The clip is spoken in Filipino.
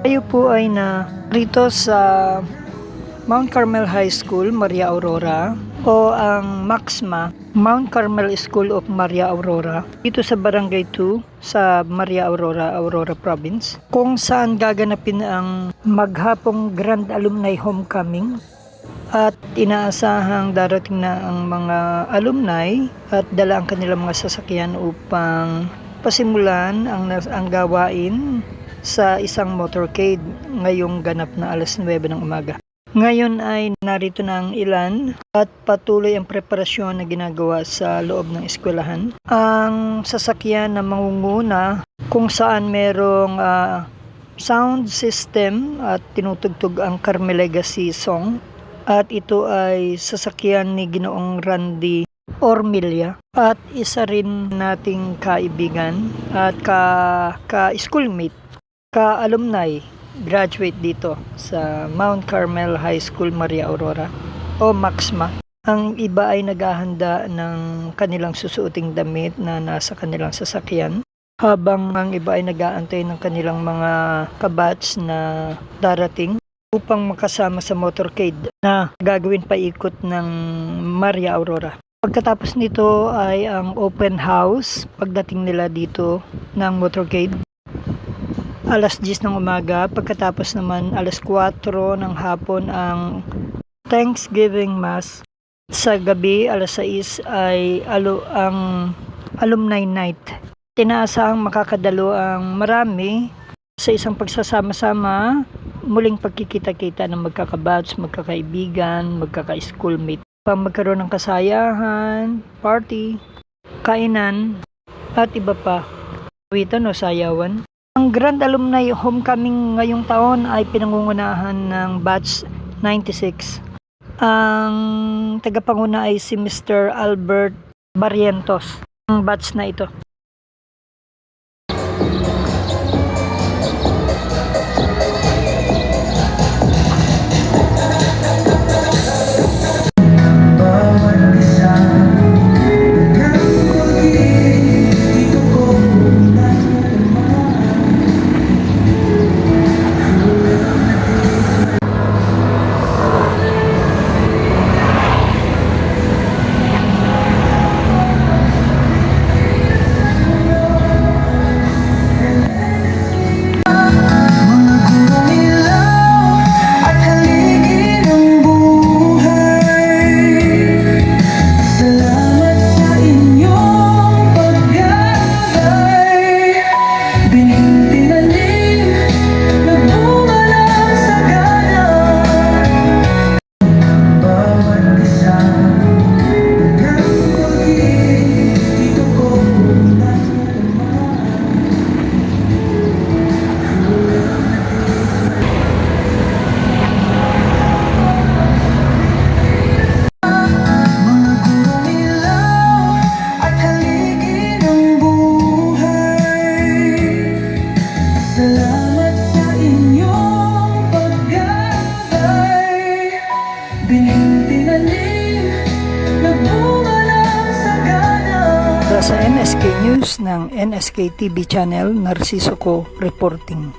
Tayo po ay rito sa Mount Carmel High School, Maria Aurora, o ang MAXMA, Mount Carmel School of Maria Aurora, dito sa Barangay 2 sa Maria Aurora, Aurora Province, kung saan gaganapin ang maghapong Grand Alumni Homecoming. At inaasahang darating na ang mga alumni at dala ang kanilang mga sasakyan upang pasimulan ang gawain sa isang motorcade ngayong ganap na alas 9 ng umaga. Ngayon ay narito na ang ilan at patuloy ang preparasyon na ginagawa sa loob ng eskwelahan. Ang sasakyan na mangunguna kung saan merong sound system at tinutugtog ang Carmel Legacy song, at ito ay sasakyan ni Ginoong Randy Ormilla at isa rin nating kaibigan at ka-schoolmate, ka-alumni, graduate dito sa Mount Carmel High School Maria Aurora o MAXMA. Ang iba ay naghahanda ng kanilang susuoting damit na nasa kanilang sasakyan, habang ang iba ay nag-aantay ng kanilang mga kabatch na darating upang makasama sa motorcade na gagawin paikot ng Maria Aurora. Pagkatapos nito ay ang open house pagdating nila dito ng motorcade. Alas 10 ng umaga, pagkatapos naman alas 4 ng hapon ang Thanksgiving Mass. Sa gabi, alas 6 ay ang Alumni Night. Tinaasahang makakadalo ang marami sa isang pagsasama-sama, muling pagkikita-kita ng magkakabatch, magkakaibigan, magkaka-schoolmate, pang magkaroon ng kasayahan, party, kainan, at iba pa. Awitan o sayawan. Ang Grand Alumni Homecoming ngayong taon ay pinangungunahan ng Batch 96. Ang tagapanguna ay si Mr. Albert Barrientos. Ang batch na ito. Sa NSK News ng NSK TV Channel, Narciso Co reporting.